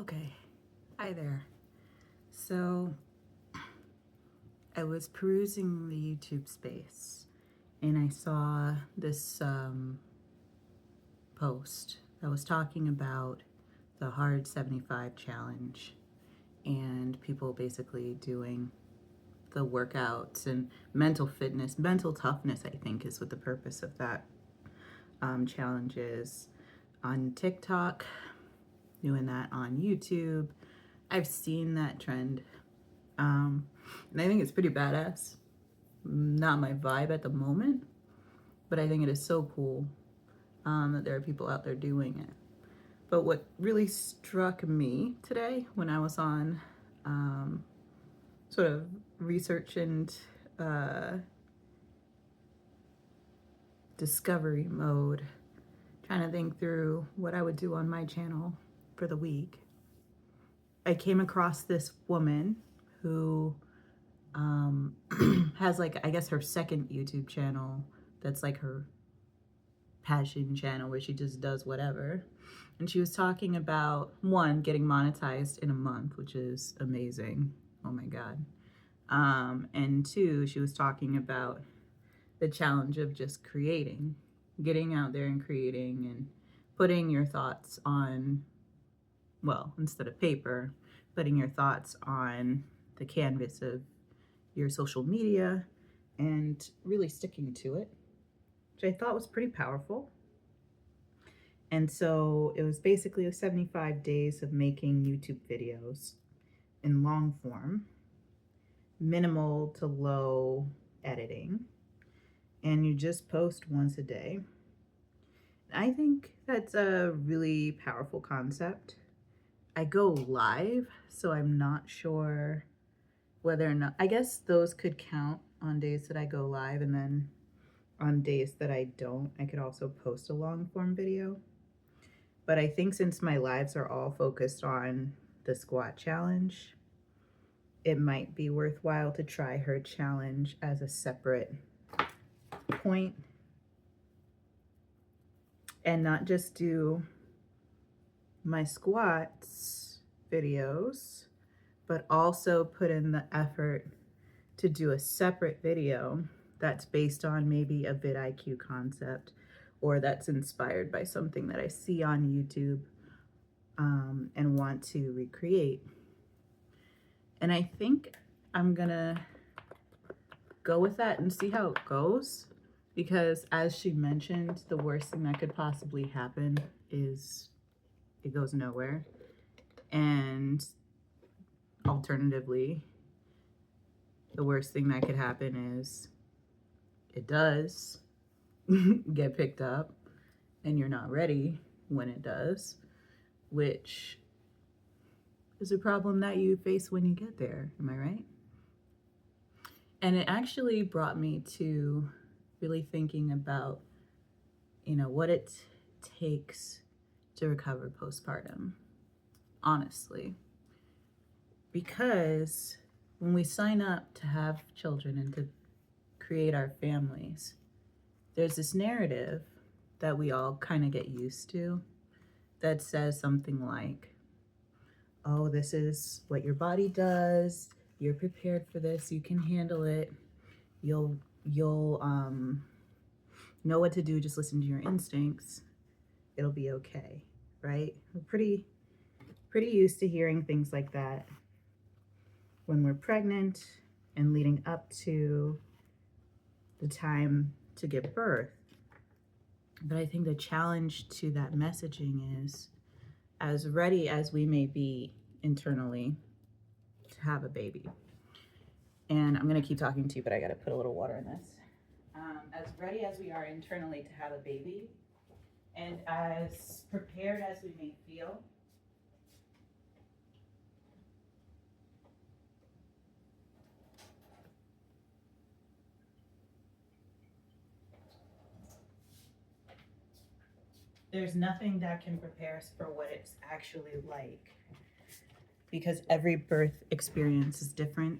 Okay, hi there. So I was perusing the YouTube space and I saw this post that was talking about the Hard 75 challenge and people basically doing the workouts and mental fitness, mental toughness, I think is what the purpose of that challenge is. On TikTok, doing that on YouTube. I've seen that trend. And I think it's pretty badass. Not my vibe at the moment, but I think it is so cool that there are people out there doing it. But what really struck me today when I was on sort of research and discovery mode, trying to think through what I would do on my channel for the week, I came across this woman who has like, I guess her second YouTube channel that's like her passion channel where she just does whatever. And she was talking about, one, getting monetized in a month, which is amazing. Oh my God. And two, she was talking about the challenge of just creating, getting out there and creating and putting your thoughts on, well, instead of paper, putting your thoughts on the canvas of your social media and really sticking to it, which I thought was pretty powerful. And so it was basically 75 days of making YouTube videos in long form, minimal to low editing, and you just post once a day. I think that's a really powerful concept. I go live, so I'm not sure whether or not, I guess those could count on days that I go live, and then on days that I don't, I could also post a long form video. But I think since my lives are all focused on the squat challenge, it might be worthwhile to try her challenge as a separate point and not just do my squats videos, but also put in the effort to do a separate video that's based on maybe a vidIQ concept or that's inspired by something that I see on YouTube and want to recreate. And I think I'm gonna go with that and see how it goes, because as she mentioned, the worst thing that could possibly happen is it goes nowhere. And alternatively, the worst thing that could happen is it does get picked up and you're not ready when it does, which is a problem that you face when you get there. Am I right? And it actually brought me to really thinking about, what it takes to recover postpartum, honestly. Because when we sign up to have children and to create our families, there's this narrative that we all kind of get used to that says something like, oh, this is what your body does, you're prepared for this, you can handle it, you'll know what to do, just listen to your instincts, it'll be okay, right? We're pretty used to hearing things like that when we're pregnant and leading up to the time to give birth. But I think the challenge to that messaging is, as ready as we may be internally to have a baby, and I'm gonna keep talking to you, but I gotta put a little water in this. As ready as we are internally to have a baby, and as prepared as we may feel, there's nothing that can prepare us for what it's actually like, because every birth experience is different.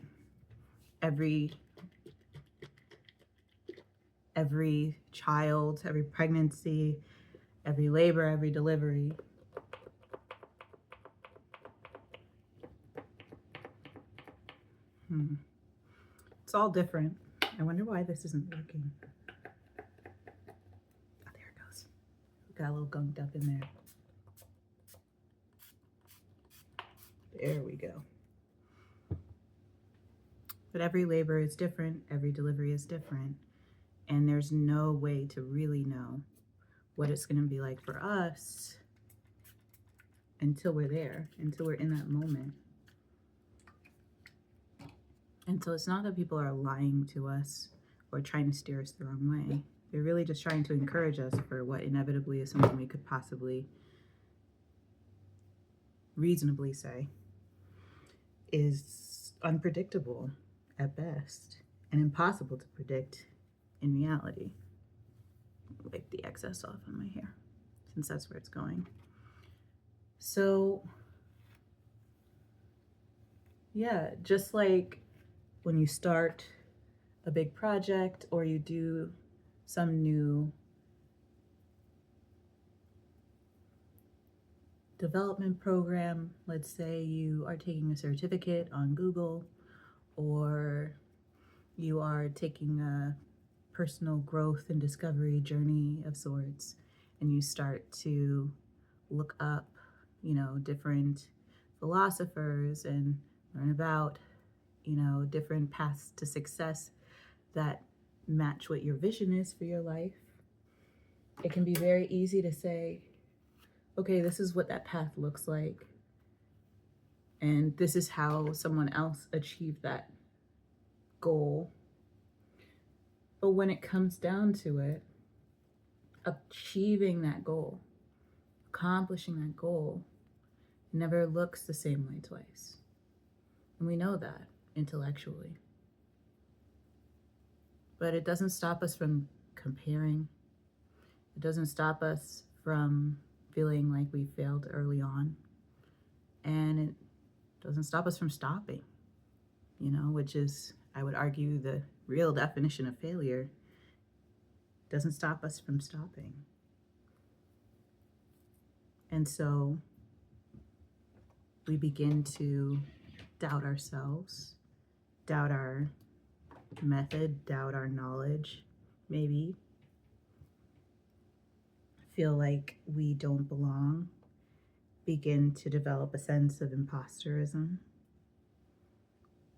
Every child, every pregnancy, every labor, every delivery It's all different. I wonder why this isn't working. Oh, there it goes. Got a little gunked up in there. There we go. But every labor is different. Every delivery is different. And there's no way to really know what it's going to be like for us until we're there, until we're in that moment. And so it's not that people are lying to us or trying to steer us the wrong way. They're really just trying to encourage us for what inevitably is something we could possibly reasonably say is unpredictable at best and impossible to predict in reality. Wipe the excess off on my hair since that's where it's going. So yeah, just like when you start a big project or you do some new development program, let's say you are taking a certificate on Google, or you are taking a personal growth and discovery journey of sorts, and you start to look up, different philosophers and learn about, different paths to success that match what your vision is for your life. It can be very easy to say, okay, this is what that path looks like, and this is how someone else achieved that goal. But when it comes down to it, achieving that goal, accomplishing that goal, never looks the same way twice. And we know that intellectually. But it doesn't stop us from comparing. It doesn't stop us from feeling like we failed early on. And it doesn't stop us from stopping, which is, I would argue, the real definition of failure. It doesn't stop us from stopping. And so we begin to doubt ourselves, doubt our method, doubt our knowledge, maybe. Feel like we don't belong, begin to develop a sense of imposterism,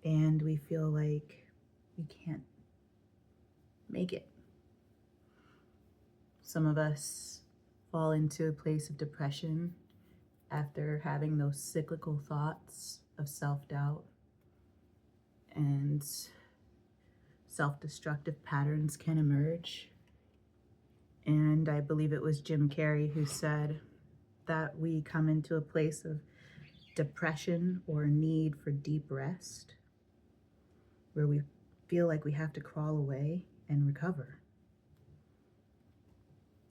and we feel like we can't make it. Some of us fall into a place of depression after having those cyclical thoughts of self-doubt, and self-destructive patterns can emerge. And I believe it was Jim Carrey who said that we come into a place of depression or need for deep rest, where we feel like we have to crawl away and recover.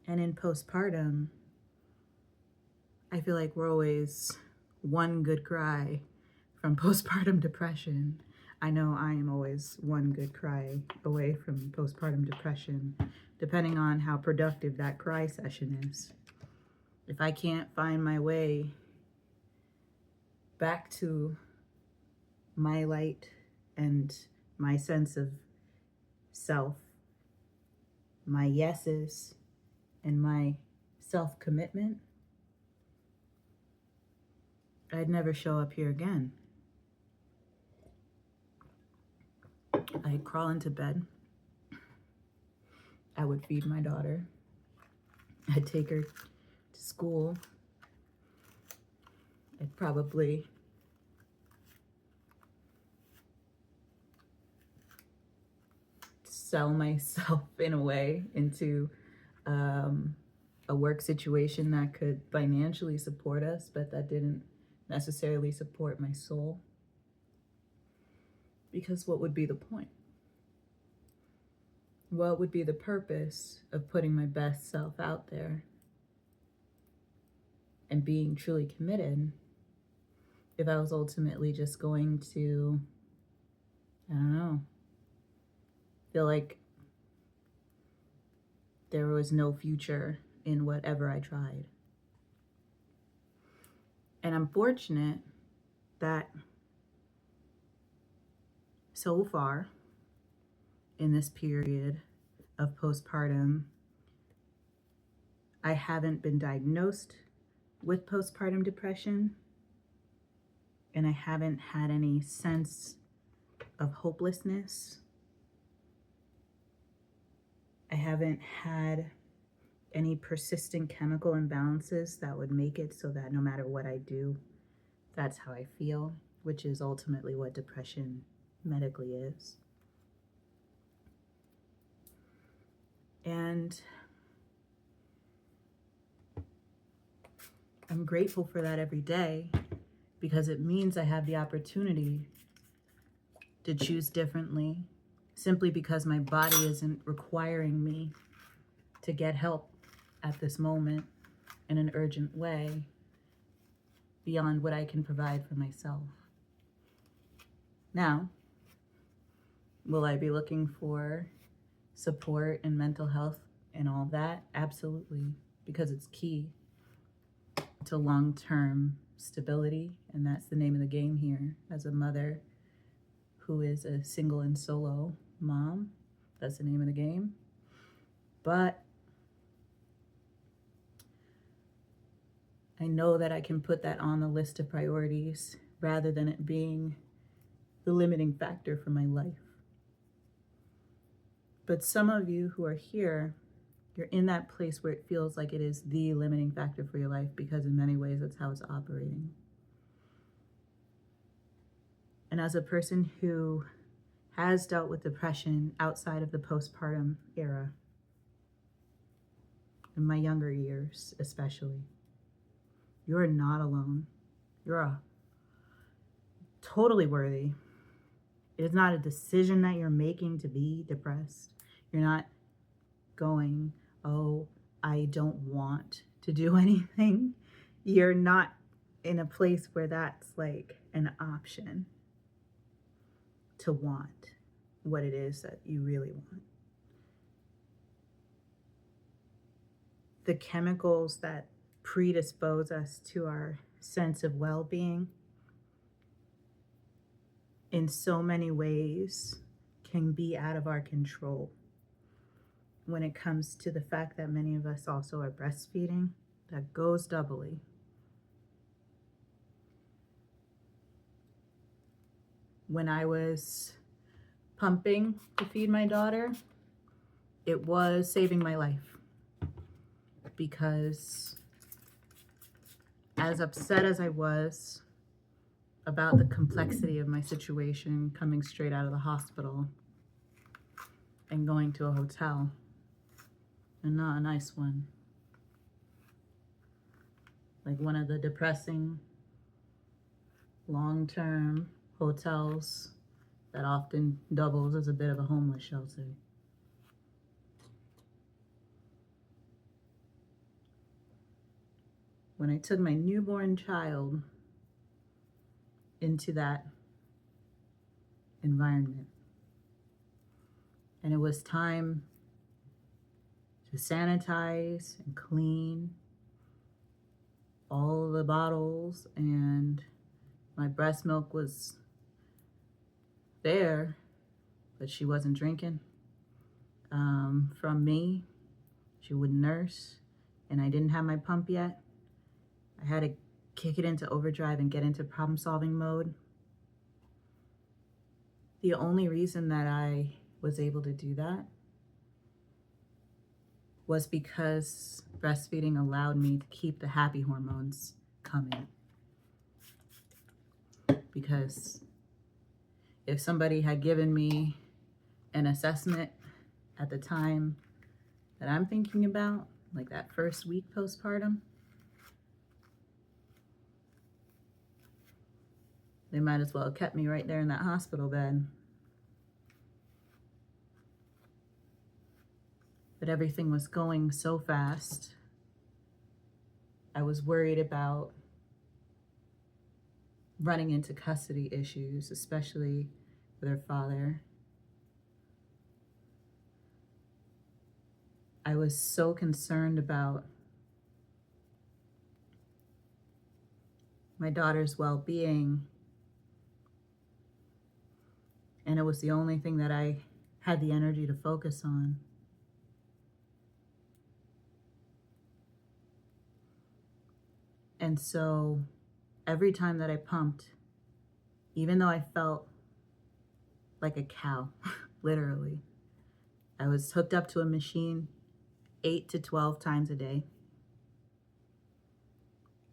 And in postpartum, I feel like we're always one good cry from postpartum depression. I know I am always one good cry away from postpartum depression, depending on how productive that cry session is. If I can't find my way back to my light and my sense of self, my yeses, and my self-commitment, I'd never show up here again. I'd crawl into bed. I would feed my daughter. I'd take her to school. I'd probably sell myself in a way into a work situation that could financially support us, but that didn't necessarily support my soul. Because what would be the point? What would be the purpose of putting my best self out there and being truly committed if I was ultimately just going to, I don't know, feel like there was no future in whatever I tried? And I'm fortunate that so far in this period of postpartum, I haven't been diagnosed with postpartum depression, and I haven't had any sense of hopelessness. I haven't had any persistent chemical imbalances that would make it so that no matter what I do, that's how I feel, which is ultimately what depression medically is. And I'm grateful for that every day, because it means I have the opportunity to choose differently, simply because my body isn't requiring me to get help at this moment in an urgent way beyond what I can provide for myself. Now, will I be looking for support and mental health and all that? Absolutely, because it's key to long-term stability, and that's the name of the game here. As a mother who is a single and solo mom, that's the name of the game. But I know that I can put that on the list of priorities rather than it being the limiting factor for my life. But some of you who are here, you're in that place where it feels like it is the limiting factor for your life, because in many ways that's how it's operating. And as a person who has dealt with depression outside of the postpartum era, in my younger years especially, you're not alone. You're totally worthy. It is not a decision that you're making to be depressed. You're not going, oh, I don't want to do anything. You're not in a place where that's like an option to want what it is that you really want. The chemicals that predispose us to our sense of well-being in so many ways can be out of our control. When it comes to the fact that many of us also are breastfeeding, that goes doubly. When I was pumping to feed my daughter, it was saving my life, because as upset as I was about the complexity of my situation coming straight out of the hospital and going to a hotel, and not a nice one, like one of the depressing long-term hotels that often doubles as a bit of a homeless shelter. When I took my newborn child into that environment, and it was time to sanitize and clean all of the bottles, and my breast milk was there, but she wasn't drinking from me. She wouldn't nurse, and I didn't have my pump yet. I had to kick it into overdrive and get into problem-solving mode. The only reason that I was able to do that was because breastfeeding allowed me to keep the happy hormones coming. Because if somebody had given me an assessment at the time that I'm thinking about, like that first week postpartum, they might as well have kept me right there in that hospital bed. But everything was going so fast. I was worried about running into custody issues, especially with her father. I was so concerned about my daughter's well-being And it was the only thing that I had the energy to focus on. And so every time that I pumped, even though I felt like a cow, literally, I was hooked up to a machine 8 to 12 times a day.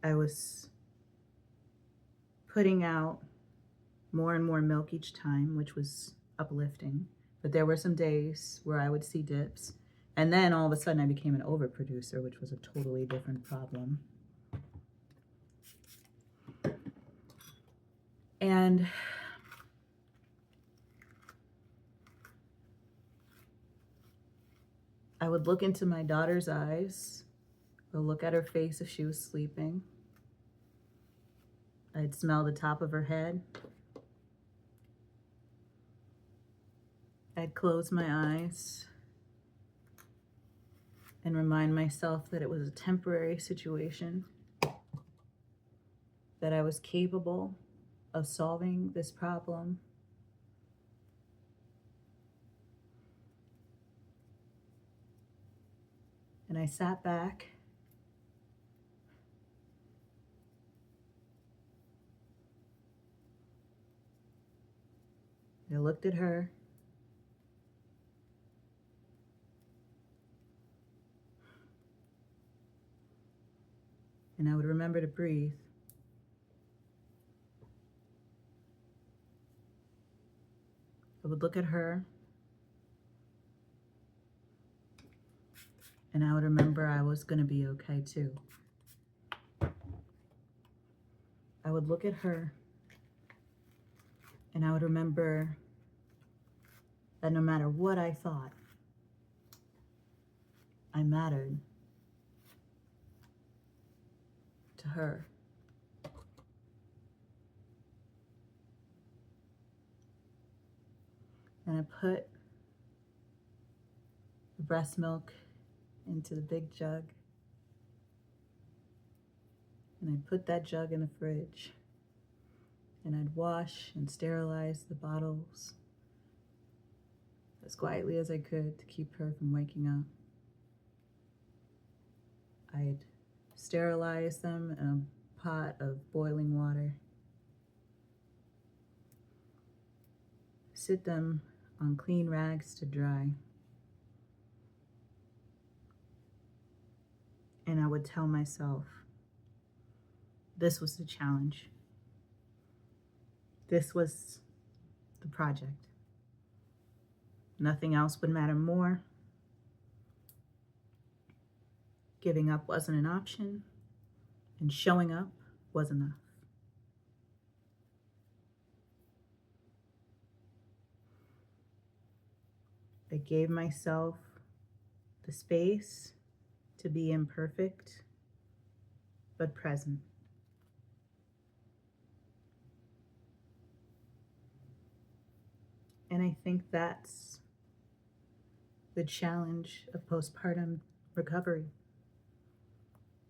I was putting out more and more milk each time, which was uplifting. But there were some days where I would see dips. And then all of a sudden I became an overproducer, which was a totally different problem. And I would look into my daughter's eyes, or look at her face if she was sleeping. I'd smell the top of her head. I'd close my eyes and remind myself that it was a temporary situation, that I was capable of solving this problem. And I sat back I looked at her. And I would remember to breathe. I would look at her. And I would remember I was going to be okay too. I would look at her. And I would remember that no matter what I thought, I mattered to her. And I put the breast milk into the big jug. And I put that jug in the fridge. And I'd wash and sterilize the bottles as quietly as I could to keep her from waking up. I'd sterilize them in a pot of boiling water. Sit them on clean rags to dry. And I would tell myself, this was the challenge. This was the project. Nothing else would matter more. Giving up wasn't an option, and showing up was enough. I gave myself the space to be imperfect, but present. And I think that's the challenge of postpartum recovery.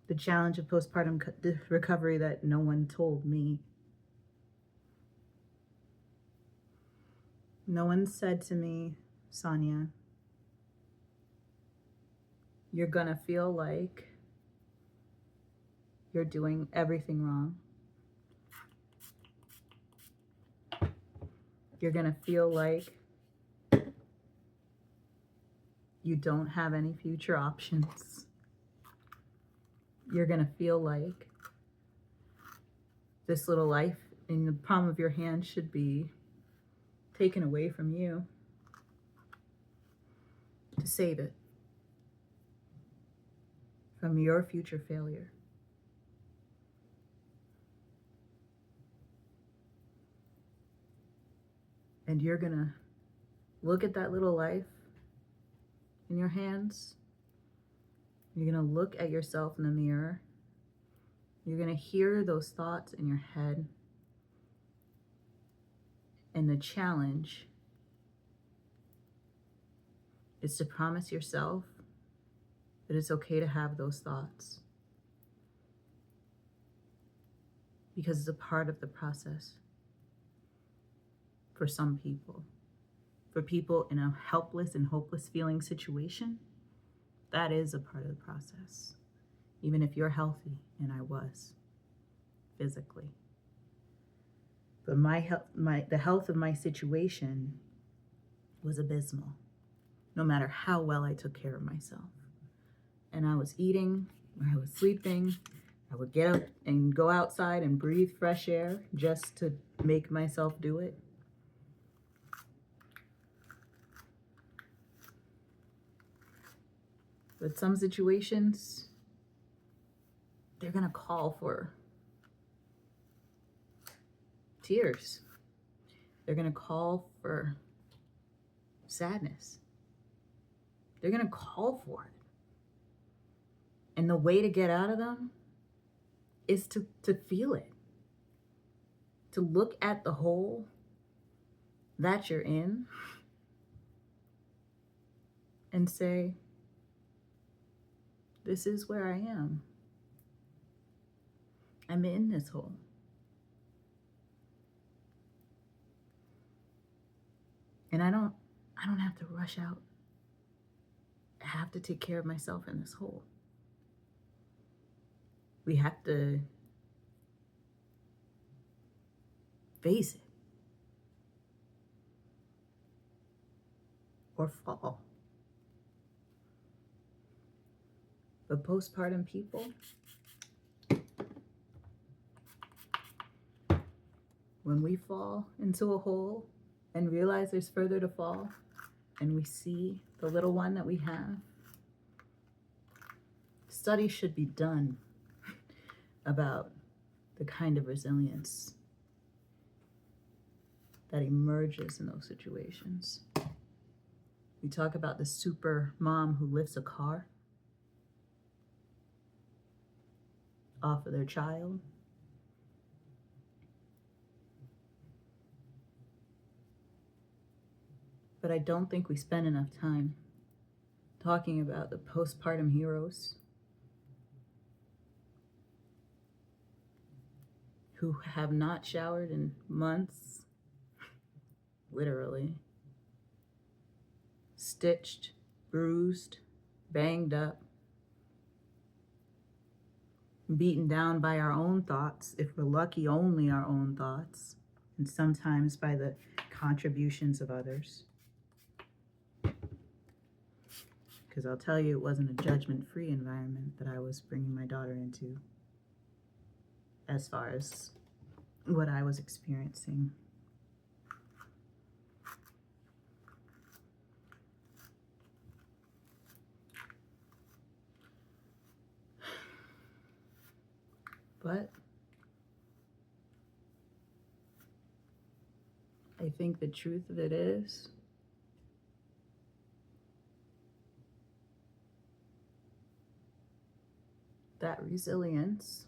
The challenge of postpartum recovery that no one told me. No one said to me, Sonia, you're gonna feel like you're doing everything wrong. You're gonna feel like you don't have any future options. You're gonna feel like this little life in the palm of your hand should be taken away from you to save it from your future failure. And you're gonna look at that little life in your hands. You're gonna look at yourself in the mirror. You're gonna hear those thoughts in your head. And the challenge is to promise yourself that it's okay to have those thoughts, because it's a part of the process for some people. for people in a helpless and hopeless feeling situation, that is a part of the process. Even if you're healthy, and I was physically. But the health of my situation was abysmal, no matter how well I took care of myself. And I was eating, I was sleeping, I would get up and go outside and breathe fresh air just to make myself do it. But some situations, they're gonna call for tears. They're gonna call for sadness. They're gonna call for it. And the way to get out of them is to feel it. To look at the hole that you're in and say, this is where I am. I'm in this hole. And I don't have to rush out. I have to take care of myself in this hole. We have to face it or fall. But postpartum people, when we fall into a hole and realize there's further to fall, and we see the little one that we have, studies should be done about the kind of resilience that emerges in those situations. We talk about the super mom who lifts a car off of their child. But I don't think we spend enough time talking about the postpartum heroes who have not showered in months, literally, stitched, bruised, banged up, beaten down by our own thoughts, if we're lucky, only our own thoughts, and sometimes by the contributions of others. Because I'll tell you, it wasn't a judgment-free environment that I was bringing my daughter into as far as what I was experiencing. But I think the truth of it is, that resilience,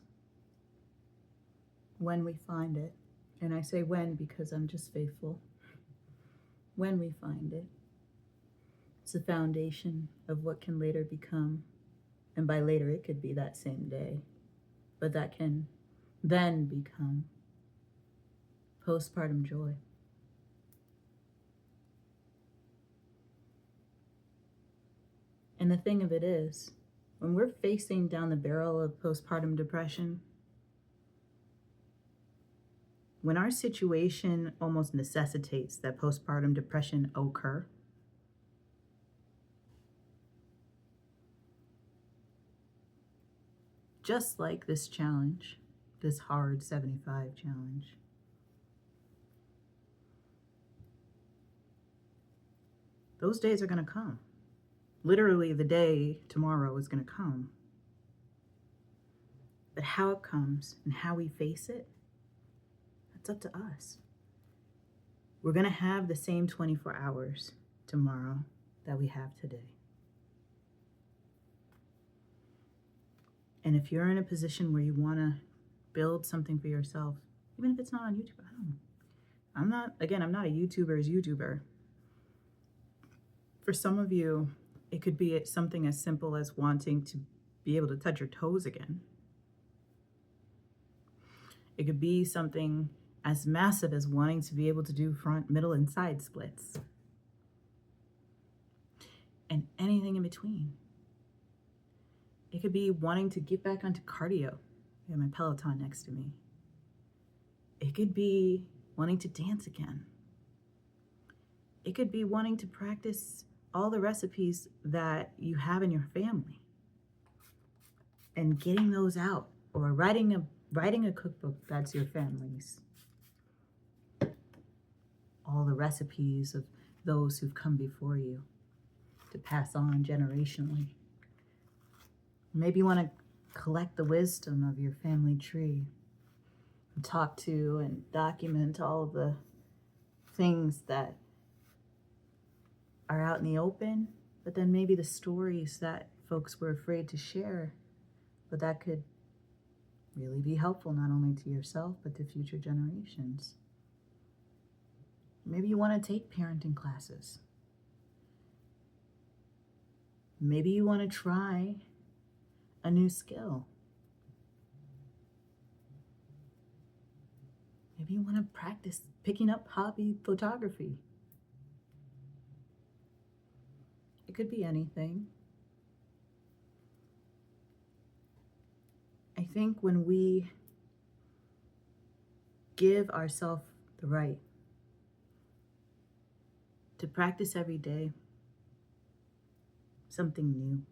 when we find it, and I say when because I'm just faithful, when we find it, it's the foundation of what can later become, and by later it could be that same day, but that can then become postpartum joy. And the thing of it is, when we're facing down the barrel of postpartum depression, when our situation almost necessitates that postpartum depression occur, just like this challenge, this hard 75 challenge, those days are going to come. Literally, the day tomorrow is going to come. But how it comes and how we face it, that's up to us. We're going to have the same 24 hours tomorrow that we have today. And if you're in a position where you want to build something for yourself, even if it's not on YouTube, I'm not a YouTuber's YouTuber. For some of you, it could be something as simple as wanting to be able to touch your toes again. It could be something as massive as wanting to be able to do front, middle, and side splits. and anything in between. It could be wanting to get back onto cardio. I have my Peloton next to me. It could be wanting to dance again. It could be wanting to practice all the recipes that you have in your family and getting those out, or writing a cookbook that's your family's. All the recipes of those who've come before you to pass on generationally. Maybe you want to collect the wisdom of your family tree and talk to and document all of the things that are out in the open, but then maybe the stories that folks were afraid to share, but that could really be helpful not only to yourself, but to future generations. Maybe you want to take parenting classes. Maybe you want to try a new skill. Maybe you want to practice picking up hobby photography. It could be anything. I think when we give ourselves the right to practice every day something new,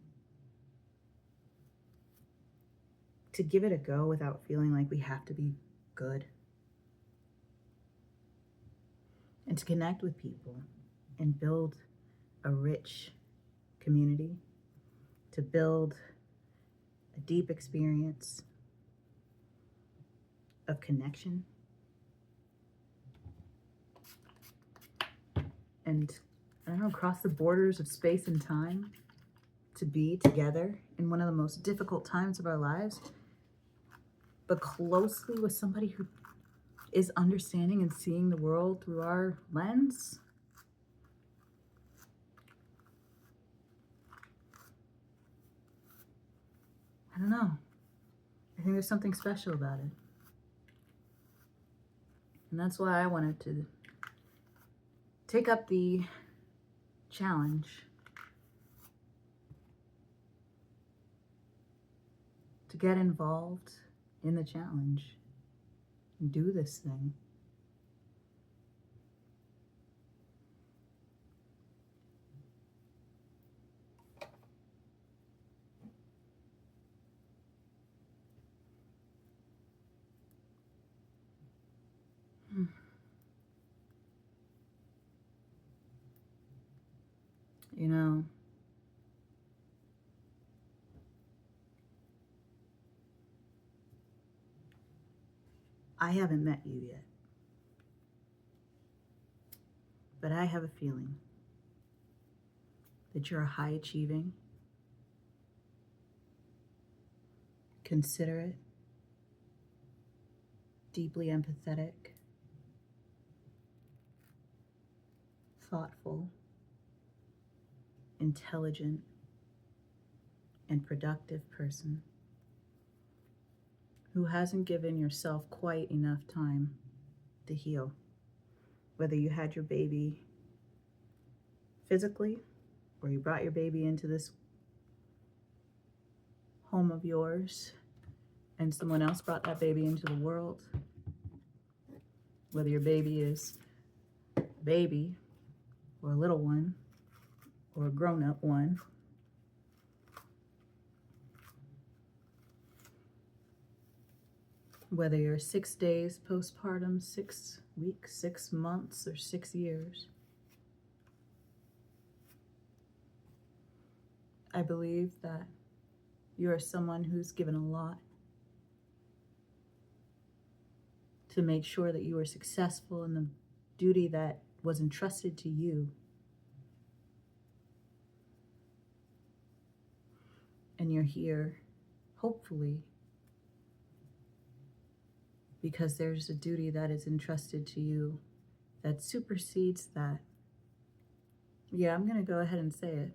to give it a go without feeling like we have to be good, and to connect with people and build a rich community, to build a deep experience of connection, and I don't know, cross the borders of space and time to be together in one of the most difficult times of our lives, but closely with somebody who is understanding and seeing the world through our lens. I don't know. I think there's something special about it. And that's why I wanted to take up the challenge to get involved in the challenge and do this thing. You know, I haven't met you yet, but I have a feeling that you're a high achieving, considerate, deeply empathetic, thoughtful, intelligent, and productive person who hasn't given yourself quite enough time to heal. Whether you had your baby physically, or you brought your baby into this home of yours and someone else brought that baby into the world, whether your baby is a baby or a little one or a grown-up one, whether you're 6 days postpartum, 6 weeks, 6 months, or 6 years, I believe that you are someone who's given a lot to make sure that you are successful in the duty that was entrusted to you. And you're here, hopefully, because there's a duty that is entrusted to you that supersedes that. Yeah, I'm going to go ahead and say it.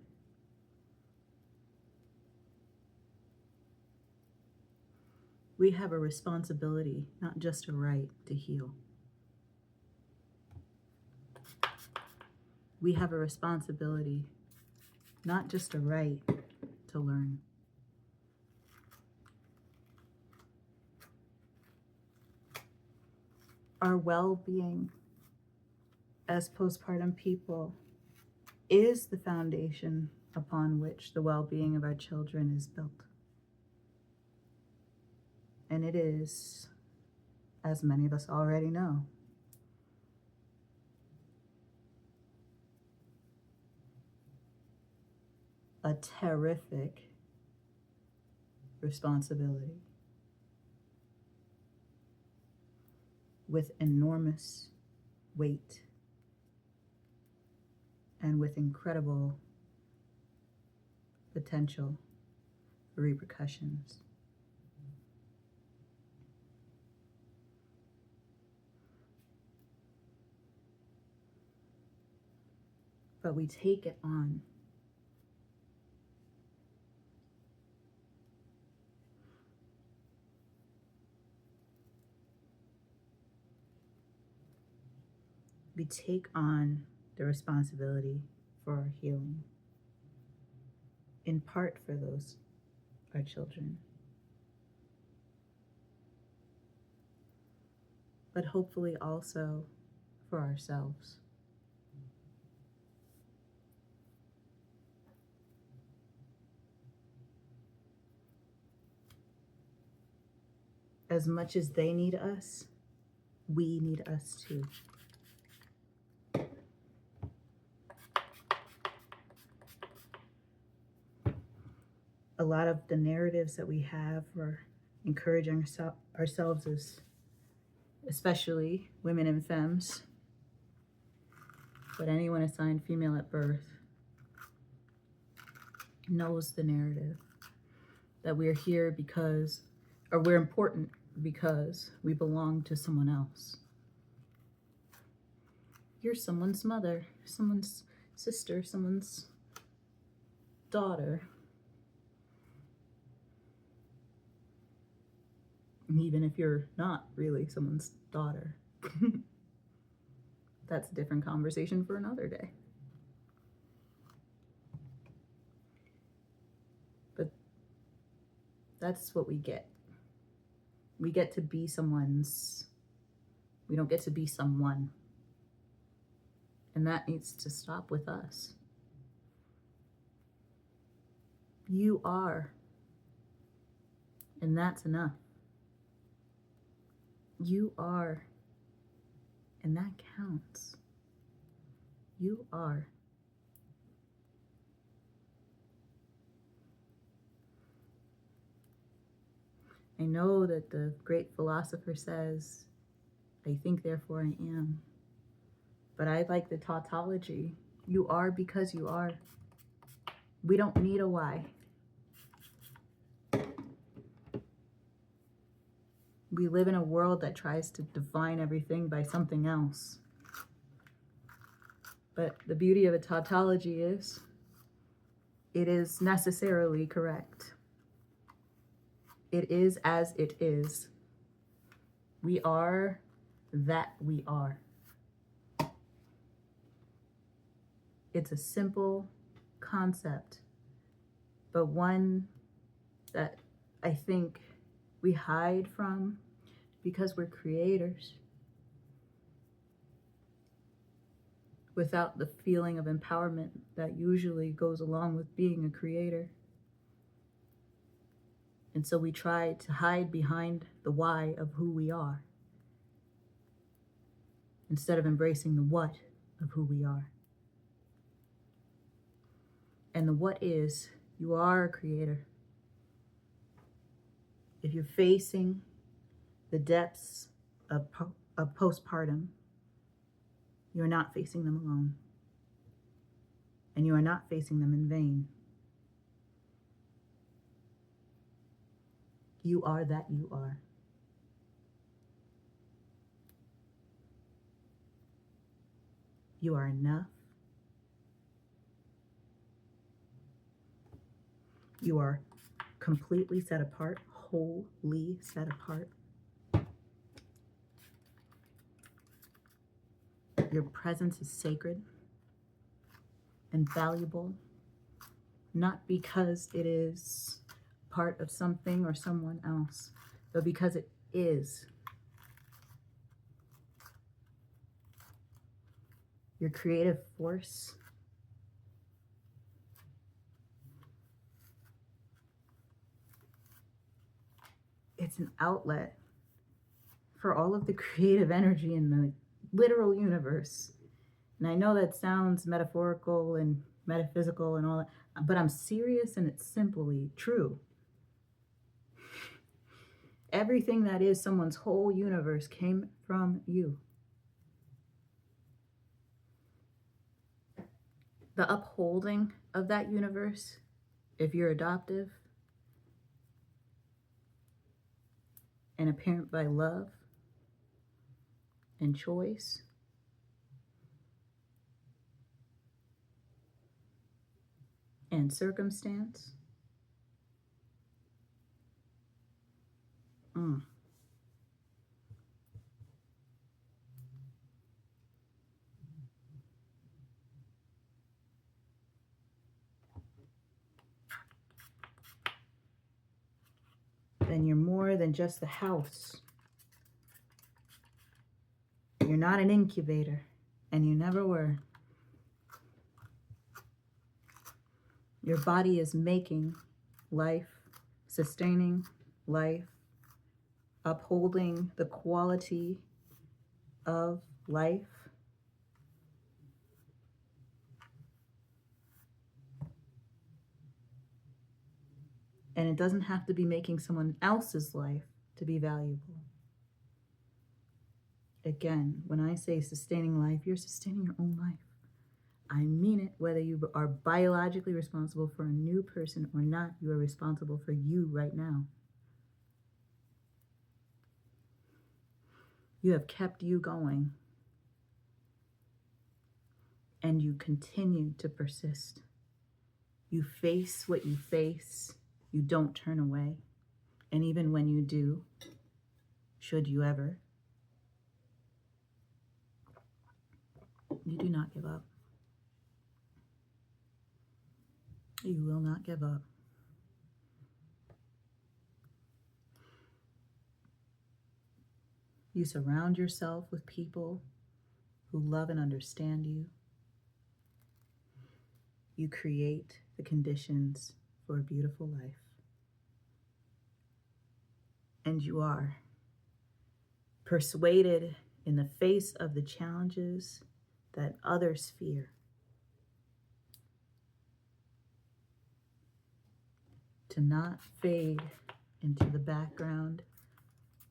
We have a responsibility, not just a right, to heal. We have a responsibility not just a right to learn. Our well-being as postpartum people is the foundation upon which the well-being of our children is built. And it is, as many of us already know, a terrific responsibility with enormous weight and with incredible potential repercussions. But we take it on. We take on the responsibility for our healing, in part for those, our children, but hopefully also for ourselves. As much as they need us, we need us too. A lot of the narratives that we have for encouraging ourselves as, especially women and femmes, but anyone assigned female at birth knows the narrative that we're here because, or we're important because we belong to someone else. You're someone's mother, someone's sister, someone's daughter. Even if you're not really someone's daughter. That's a different conversation for another day. But that's what we get. We get to be someone's, we don't get to be someone. And that needs to stop with us. You are. And that's enough. You are. And that counts. You are. I know that the great philosopher says, I think, therefore I am. But I like the tautology. You are because you are. We don't need a why. We live in a world that tries to define everything by something else. But the beauty of a tautology is, it is necessarily correct. It is as it is. We are that we are. It's a simple concept, but one that I think we hide from because we're creators, without the feeling of empowerment that usually goes along with being a creator. And so we try to hide behind the why of who we are, instead of embracing the what of who we are. And the what is, you are a creator. If you're facing the depths of postpartum, you are not facing them alone. And you are not facing them in vain. You are that you are. You are enough. You are completely set apart, wholly set apart. Your presence is sacred and valuable not because it is part of something or someone else, but because it is. Your creative force it's an outlet for all of the creative energy in the literal universe. And I know that sounds metaphorical and metaphysical and all that, but I'm serious and it's simply true. Everything that is someone's whole universe came from you. The upholding of that universe, if you're adoptive and a parent by love and choice, and circumstance, then you're more than just the house. You're not an incubator, and you never were. Your body is making life, sustaining life, upholding the quality of life. And it doesn't have to be making someone else's life to be valuable. Again, when I say sustaining life, you're sustaining your own life. I mean it, whether you are biologically responsible for a new person or not, you are responsible for you right now. You have kept you going, and you continue to persist. You face what you face. You don't turn away. And even when you do, should you ever, you do not give up. You will not give up. You surround yourself with people who love and understand you. You create the conditions for a beautiful life. And you are persuaded in the face of the challenges that others fear to not fade into the background,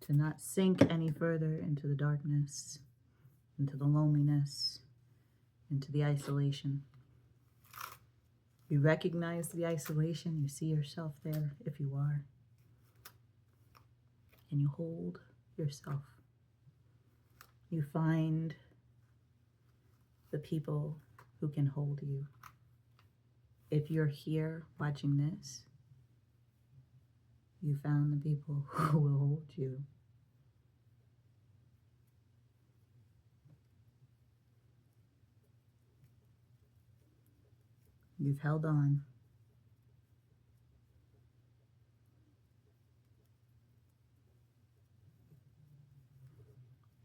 to not sink any further into the darkness, into the loneliness, into the isolation. You recognize the isolation, you see yourself there if you are, and you hold yourself. You find the people who can hold you. If you're here watching this, you found the people who will hold you. You've held on.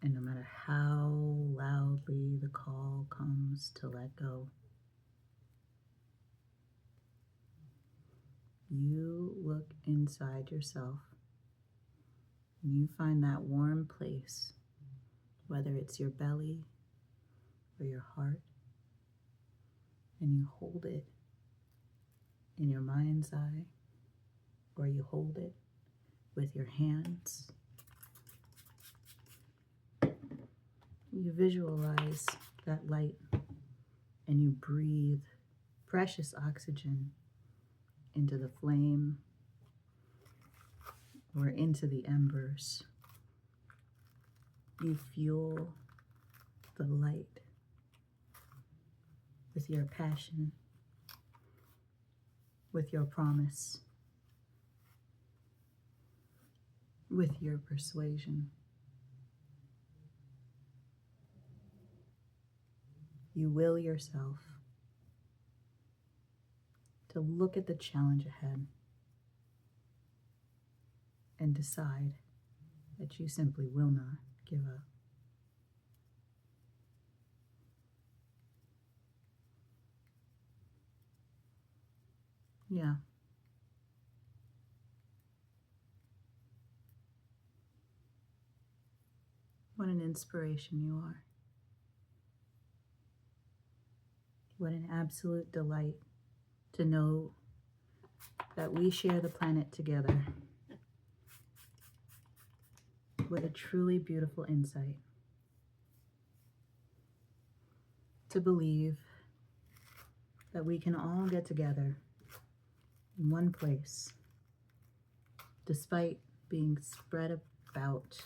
And no matter how loudly the call comes to let go, you look inside yourself and you find that warm place, whether it's your belly or your heart, and you hold it in your mind's eye, or you hold it with your hands. You visualize that light and you breathe precious oxygen into the flame or into the embers. You fuel the light with your passion, with your promise, with your persuasion. You will yourself to look at the challenge ahead and decide that you simply will not give up. Yeah. What an inspiration you are. What an absolute delight to know that we share the planet together with a truly beautiful insight. To believe that we can all get together in one place, despite being spread about,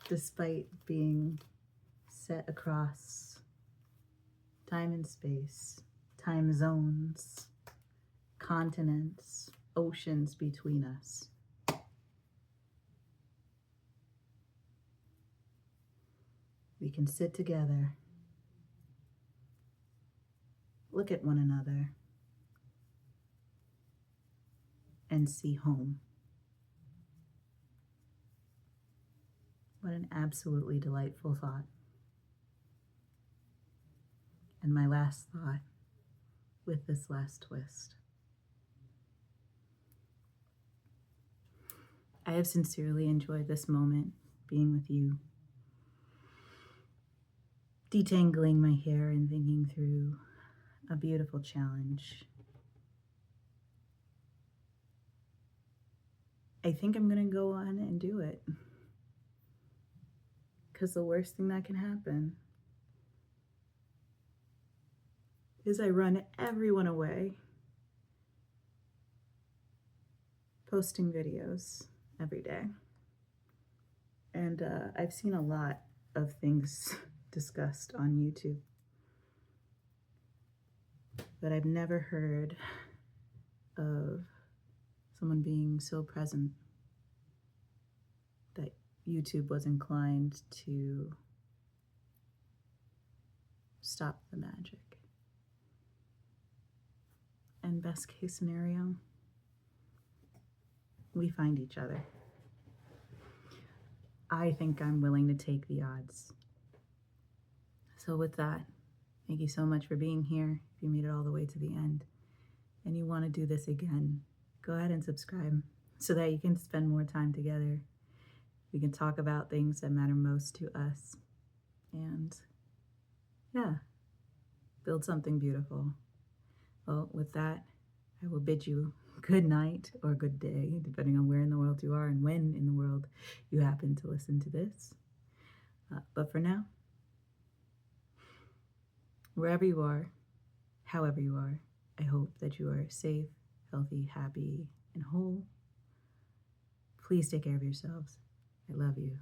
despite being set across time and space, time zones, continents, oceans between us. We can sit together, look at one another, and see home. What an absolutely delightful thought. And my last thought with this last twist. I have sincerely enjoyed this moment being with you, detangling my hair and thinking through a beautiful challenge. I think I'm going to go on and do it, because the worst thing that can happen is I run everyone away posting videos every day. And I've seen a lot of things discussed on YouTube, but I've never heard of someone being so present that YouTube was inclined to stop the magic. And best case scenario, we find each other. I think I'm willing to take the odds. So with that, thank you so much for being here. If you made it all the way to the end and you want to do this again, go ahead and subscribe so that you can spend more time together. We can talk about things that matter most to us and, yeah, build something beautiful. Well, with that, I will bid you good night or good day, depending on where in the world you are and when in the world you happen to listen to this. But for now, wherever you are, however you are, I hope that you are safe, healthy, happy, and whole. Please take care of yourselves. I love you.